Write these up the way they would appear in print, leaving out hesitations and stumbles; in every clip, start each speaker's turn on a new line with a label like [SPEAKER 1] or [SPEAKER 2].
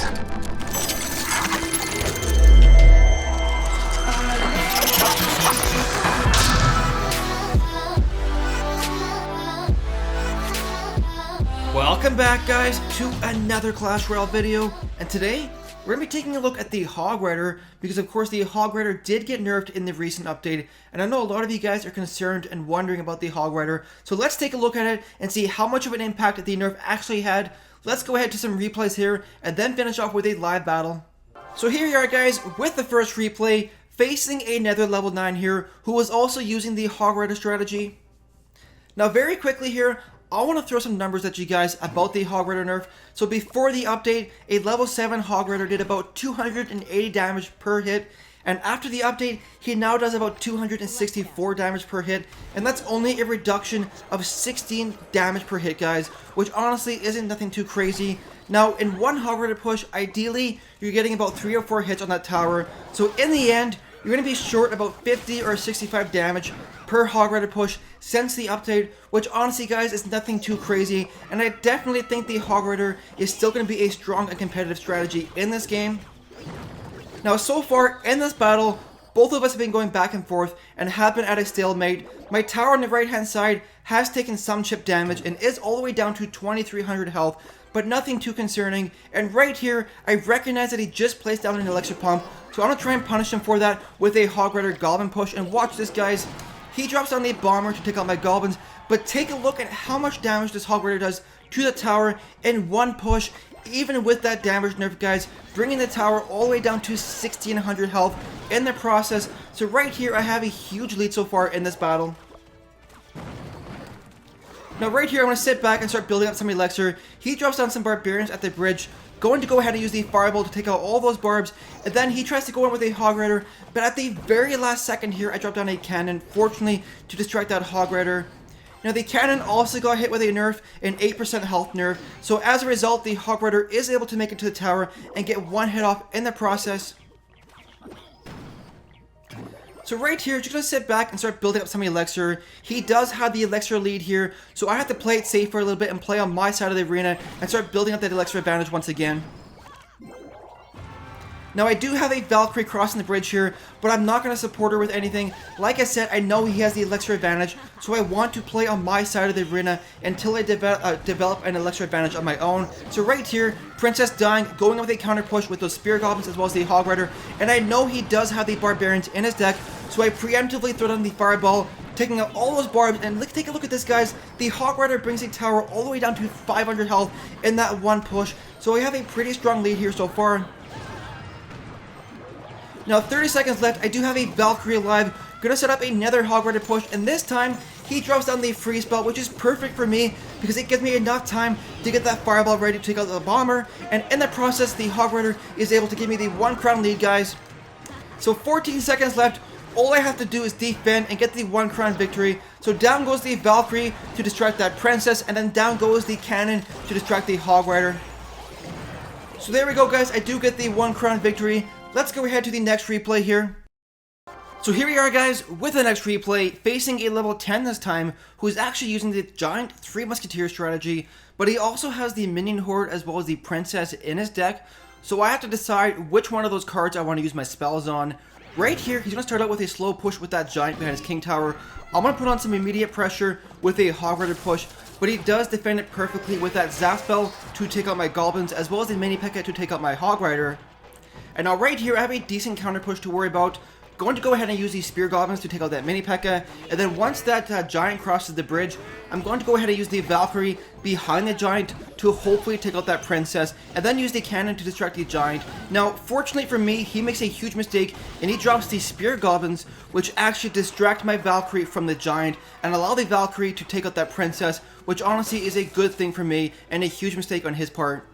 [SPEAKER 1] this.
[SPEAKER 2] Welcome back, guys, to another Clash Royale video, and today we're going to be taking a look at the HOG Rider, because of course the HOG Rider did get nerfed in the recent update, and I know a lot of you guys are concerned and wondering about the HOG Rider, so let's take a look at it and see how much of an impact the nerf actually had. Let's go ahead to some replays here, and then finish off with a live battle. So here you are, guys, with the first replay, facing another level 9 here, who was also using the HOG Rider strategy. Now very quickly here, I want to throw some numbers at you guys about the HOG Rider nerf. So before the update, a level 7 HOG Rider did about 280 damage per hit, and after the update, he now does about 264 damage per hit, and that's only a reduction of 16 damage per hit, guys, which honestly isn't nothing too crazy. Now, in one HOG Rider push, ideally, you're getting about 3 or 4 hits on that tower, so in the end, you're going to be short about 50 or 65 damage per HOG Rider push since the update, which honestly, guys, is nothing too crazy, and I definitely think the HOG Rider is still going to be a strong and competitive strategy in this game. Now, so far in this battle, both of us have been going back and forth and have been at a stalemate. My tower on the right hand side has taken some chip damage and is all the way down to 2300 health, but nothing too concerning. And right here, I recognize that he just placed down an elixir pump, so I'm going to try and punish him for that with a HOG Rider Goblin push. And watch this, guys. He drops down the bomber to take out my goblins, but take a look at how much damage this HOG Rider does to the tower in one push, even with that damage nerf, guys, bringing the tower all the way down to 1600 health in the process. So right here, I have a huge lead so far in this battle. Now right here, I'm going to sit back and start building up some elixir. He drops down some barbarians at the bridge, going to go ahead and use the fireball to take out all those barbs, and then he tries to go in with a HOG Rider, but at the very last second here, I drop down a cannon, fortunately, to distract that HOG Rider. Now the cannon also got hit with a nerf, an 8% health nerf, so as a result, the HOG Rider is able to make it to the tower and get one hit off in the process. So right here, just going to sit back and start building up some elixir. He does have the elixir lead here, so I have to play it safe for a little bit and play on my side of the arena and start building up that elixir advantage once again. Now I do have a Valkyrie crossing the bridge here, but I'm not going to support her with anything. Like I said, I know he has the elixir advantage, so I want to play on my side of the arena until I develop an elixir advantage on my own. So right here, Princess dying, going with a counter push with those spear goblins as well as the HOG Rider, and I know he does have the barbarians in his deck, so I preemptively throw down the fireball, taking out all those barbs, and take a look at this, guys. The HOG Rider brings the tower all the way down to 500 health in that one push, so I have a pretty strong lead here so far. Now 30 seconds left, I do have a Valkyrie alive, gonna set up another HOG Rider push, and this time, he drops down the freeze spell, which is perfect for me, because it gives me enough time to get that fireball ready to take out the bomber, and in the process, the HOG Rider is able to give me the 1 crown lead, guys. So 14 seconds left, all I have to do is defend and get the 1 crown victory. So down goes the Valkyrie to distract that princess, and then down goes the cannon to distract the HOG Rider. So there we go, guys, I do get the 1 crown victory. Let's go ahead to the next replay here. So here we are, guys, with the next replay, facing a level 10 this time, who is actually using the giant 3 musketeer strategy, but he also has the minion horde as well as the princess in his deck, so I have to decide which one of those cards I want to use my spells on. Right here, he's going to start out with a slow push with that giant behind his king tower. I'm going to put on some immediate pressure with a HOG Rider push, but he does defend it perfectly with that zap spell to take out my goblins, as well as the mini P.E.K.K.A to take out my HOG Rider. And now right here, I have a decent counter push to worry about. Going to go ahead and use these spear goblins to take out that mini P.E.K.K.A. And then once that giant crosses the bridge, I'm going to go ahead and use the Valkyrie behind the giant to hopefully take out that princess, and then use the cannon to distract the giant. Now, fortunately for me, he makes a huge mistake, and he drops the spear goblins, which actually distract my Valkyrie from the giant, and allow the Valkyrie to take out that princess, which honestly is a good thing for me, and a huge mistake on his part.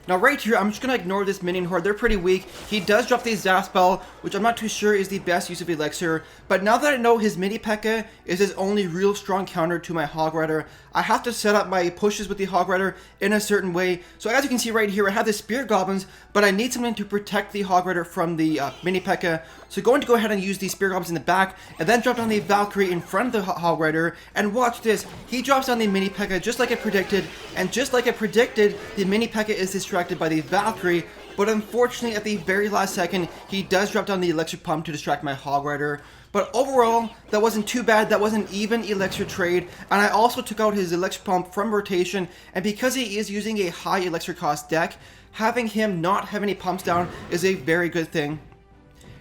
[SPEAKER 2] Now right here, I'm just going to ignore this minion horde. They're pretty weak. He does drop the Zap spell, which I'm not too sure is the best use of Elixir. But now that I know his mini P.E.K.K.A is his only real strong counter to my HOG Rider, I have to set up my pushes with the HOG Rider in a certain way. So as you can see right here, I have the Spear Goblins, but I need something to protect the HOG Rider from the mini P.E.K.K.A. So going to go ahead and use the Spear Goblins in the back, and then drop down the Valkyrie in front of the HOG Rider. And watch this, he drops down the mini P.E.K.K.A just like I predicted, and just like I predicted, the mini P.E.K.K.A is distracted by the Valkyrie, but unfortunately at the very last second, he does drop down the Electric Pump to distract my Hog Rider. But overall, that wasn't too bad. That was an even Elixir trade, and I also took out his Electric Pump from rotation, and because he is using a high Elixir cost deck, having him not have any pumps down is a very good thing.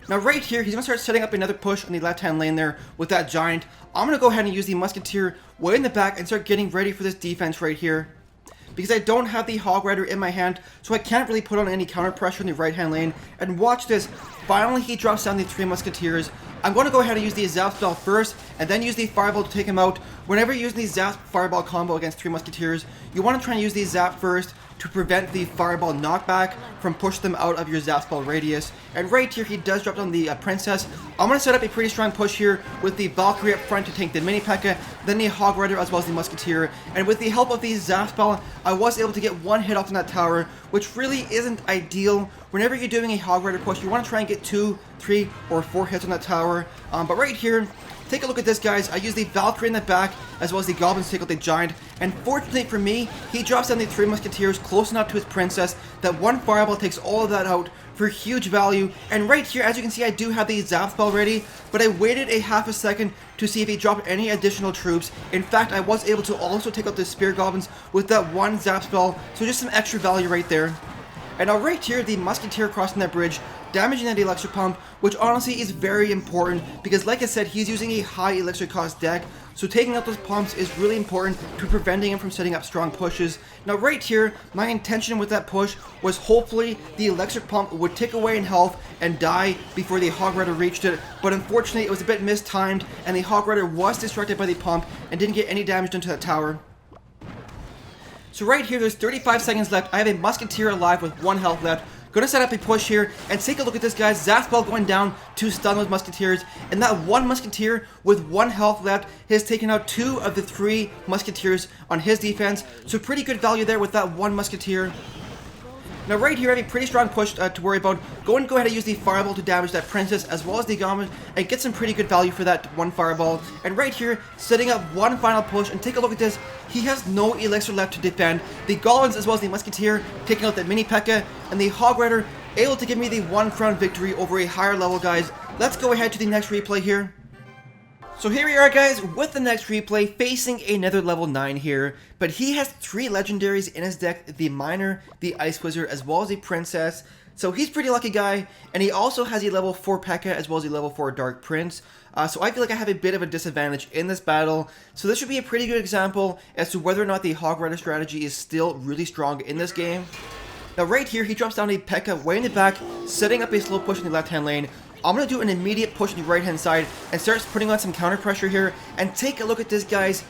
[SPEAKER 2] Now right here, he's going to start setting up another push on the left-hand lane there with that Giant. I'm going to go ahead and use the Musketeer way in the back and start getting ready for this defense right here. Because I don't have the Hog Rider in my hand, so I can't really put on any counter pressure in the right-hand lane. And watch this, finally he drops down the 3 Musketeers. I'm going to go ahead and use the Zap Spell first, and then use the Fireball to take him out. Whenever you're using the Zap Fireball combo against 3 Musketeers, you want to try and use the Zap first to prevent the Fireball knockback from pushing them out of your Zap Spell radius. And right here, he does drop down the Princess. I'm going to set up a pretty strong push here with the Valkyrie up front to tank the Mini P.E.K.K.A, then the Hog Rider as well as the Musketeer. And with the help of the Zap Spell, I was able to get 1 hit off on that tower, which really isn't ideal. Whenever you're doing a Hog Rider push, you want to try and get 2, 3, or 4 hits on that tower. But right here, take a look at this, guys. I use the Valkyrie in the back as well as the Goblins to take out the Giant. And fortunately for me, he drops down the 3 Musketeers close enough to his Princess that 1 Fireball takes all of that out for huge value. And right here, as you can see, I do have the Zap Spell ready, but I waited a half a second to see if he dropped any additional troops. In fact, I was able to also take out the Spear Goblins with that 1 Zap Spell, so just some extra value right there. And now right here, the Musketeer crossing that bridge, damaging that Elixir Pump, which honestly is very important because like I said, he's using a high Elixir cost deck, so taking out those pumps is really important to preventing him from setting up strong pushes. Now right here, my intention with that push was hopefully the Elixir Pump would tick away in health and die before the Hog Rider reached it, but unfortunately it was a bit mistimed and the Hog Rider was distracted by the pump and didn't get any damage done to that tower. So right here, there's 35 seconds left. I have a Musketeer alive with 1 health left. Gonna set up a push here and take a look at this, guys. Zap Spell going down to stun those Musketeers, and that 1 Musketeer with 1 health left has taken out 2 of the 3 Musketeers on his defense. So pretty good value there with that 1 Musketeer. Now right here, I have a pretty strong push to worry about. Go ahead and use the Fireball to damage that Princess as well as the Goblin and get some pretty good value for that 1 Fireball. And right here, setting up 1 final push, and take a look at this. He has no Elixir left to defend. The Goblins as well as the Musketeer taking out that Mini P.E.K.K.A, and the Hog Rider able to give me the 1 crown victory over a higher level, guys. Let's go ahead to the next replay here. So here we are, guys, with the next replay, facing another level 9 here, but he has 3 legendaries in his deck, the Miner, the Ice Wizard, as well as the Princess, so he's a pretty lucky guy, and he also has a level 4 P.E.K.K.A as well as a level 4 Dark Prince, so I feel like I have a bit of a disadvantage in this battle, so this should be a pretty good example as to whether or not the Hog Rider strategy is still really strong in this game. Now right here, he drops down a P.E.K.K.A way in the back, setting up a slow push in the left-hand lane. I'm going to do an immediate push on the right-hand side and start putting on some counter pressure here. And take a look at this, guys.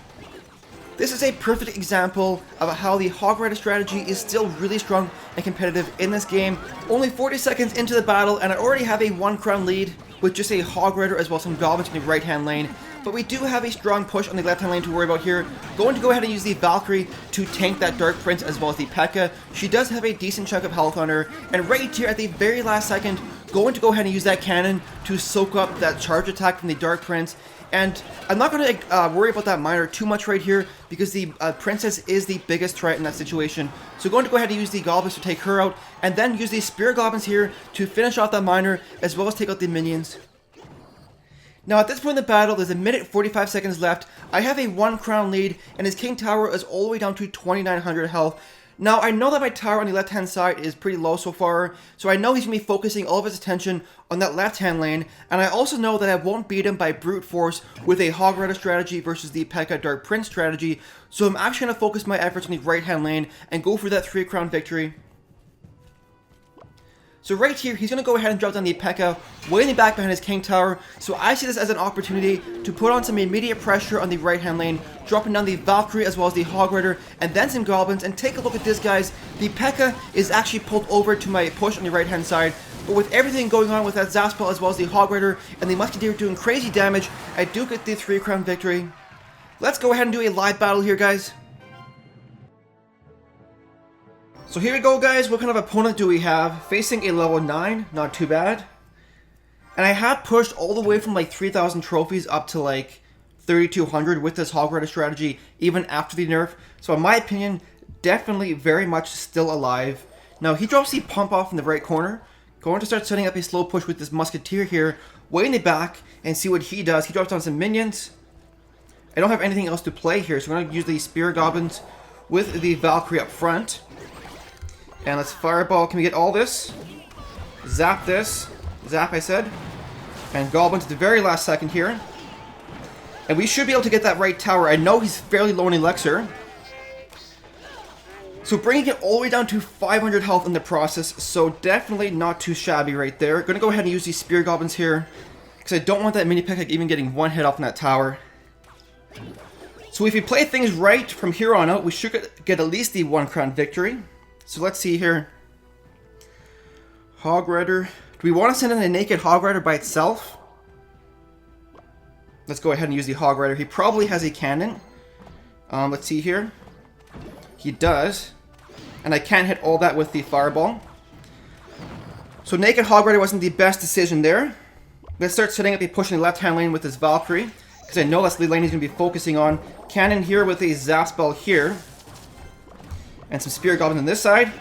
[SPEAKER 2] This is a perfect example of how the Hog Rider strategy is still really strong and competitive in this game. Only 40 seconds into the battle, and I already have a 1 crown lead with just a Hog Rider as well as some Goblins in the right-hand lane. But we do have a strong push on the left-hand lane to worry about here. Going to go ahead and use the Valkyrie to tank that Dark Prince as well as the P.E.K.K.A. She does have a decent chunk of health on her. And right here at the very last second, going to go ahead and use that cannon to soak up that charge attack from the Dark Prince. And I'm not going to worry about that Miner too much right here because the Princess is the biggest threat in that situation. So going to go ahead and use the Goblins to take her out, and then use the Spear Goblins here to finish off that Miner as well as take out the minions. Now at this point in the battle, there's 1 minute 45 seconds left. I have a 1 crown lead, and his King Tower is all the way down to 2,900 health. Now I know that my tower on the left hand side is pretty low so far, so I know he's going to be focusing all of his attention on that left hand lane, and I also know that I won't beat him by brute force with a Hog Rider strategy versus the P.E.K.K.A Dark Prince strategy, so I'm actually going to focus my efforts on the right hand lane and go for that 3 crown victory. So right here, he's going to go ahead and drop down the P.E.K.K.A way in the back behind his King Tower. So I see this as an opportunity to put on some immediate pressure on the right-hand lane, dropping down the Valkyrie as well as the Hog Rider, and then some Goblins. And take a look at this, guys. The P.E.K.K.A is actually pulled over to my push on the right-hand side. But with everything going on with that Zap Spell as well as the Hog Rider and the Musketeer doing crazy damage, I do get the 3 crown victory. Let's go ahead and do a live battle here, guys. So here we go, guys. What kind of opponent do we have? Facing a level 9, not too bad. And I have pushed all the way from like 3,000 trophies up to like 3,200 with this Hog Rider strategy, even after the nerf. So in my opinion, definitely very much still alive. Now he drops the pump off in the right corner. Going to start setting up a slow push with this Musketeer here, way in the back, and see what he does. He drops down some minions. I don't have anything else to play here, so we're going to use the Spear Goblins with the Valkyrie up front. And let's Fireball. Can we get all this? Zap this. Zap, I said. And Goblins at the very last second here. And we should be able to get that right tower. I know he's fairly low in Elixir. So bringing it all the way down to 500 health in the process, so definitely not too shabby right there. Gonna go ahead and use these Spear Goblins here, because I don't want that mini Pekka even getting one hit off in that tower. So if we play things right from here on out, we should get at least the 1 crown victory. So let's see here. Hog Rider. Do we want to send in a naked Hog Rider by itself? Let's go ahead and use the Hog Rider. He probably has a cannon. Let's see here. He does. And I can't hit all that with the Fireball. So naked Hog Rider wasn't the best decision there. Let's start setting up a push in the left-hand lane with this Valkyrie, because I know that's the lane he's going to be focusing on. Cannon here with a Zap spell here. And some Spear Goblins on this side.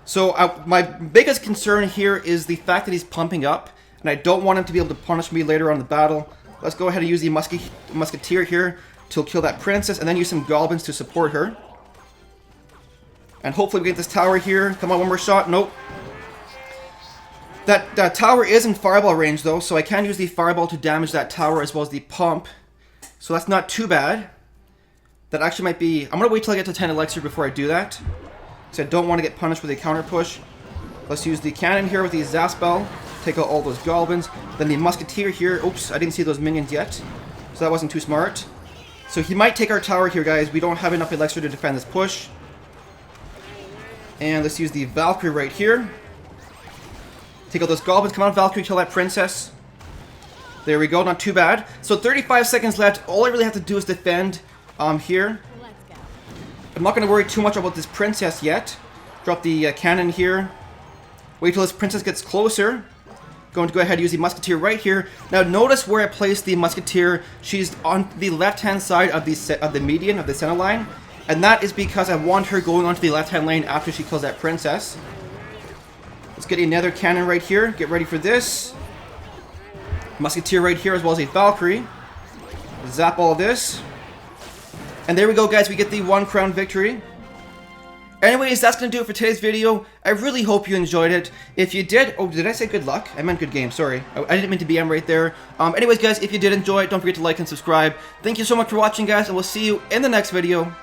[SPEAKER 2] So my biggest concern here is the fact that he's pumping up, and I don't want him to be able to punish me later on in the battle. Let's go ahead and use the Musketeer here to kill that princess, and then use some Goblins to support her. And hopefully we get this tower here. Come on, one more shot. Nope. That tower is in Fireball range though, so I can use the Fireball to damage that tower as well as the pump. So that's not too bad. That actually might be... I'm going to wait till I get to 10 Elixir before I do that, because I don't want to get punished with a counter push. Let's use the cannon here with the Zap spell. Take out all those Goblins. Then the Musketeer here. Oops, I didn't see those minions yet, so that wasn't too smart. So he might take our tower here, guys. We don't have enough Elixir to defend this push. And let's use the Valkyrie right here. Take out those Goblins. Come on, Valkyrie, kill that princess. There we go, not too bad. So 35 seconds left. All I really have to do is defend here. I'm not going to worry too much about this princess yet. Drop the cannon here. Wait till this princess gets closer. Going to go ahead and use the Musketeer right here. Now notice where I placed the Musketeer. She's on the left-hand side of the median, of the center line. And that is because I want her going onto the left-hand lane after she kills that princess. Let's get another cannon right here. Get ready for this. Musketeer right here as well as a Valkyrie. Zap all of this. And there we go, guys. We get the 1 crown victory. Anyways, that's going to do it for today's video. I really hope you enjoyed it. If you did... Oh, did I say good luck? I meant good game. Sorry. I didn't mean to BM right there. Anyways, guys, if you did enjoy it, don't forget to like and subscribe. Thank you so much for watching, guys, and we'll see you in the next video.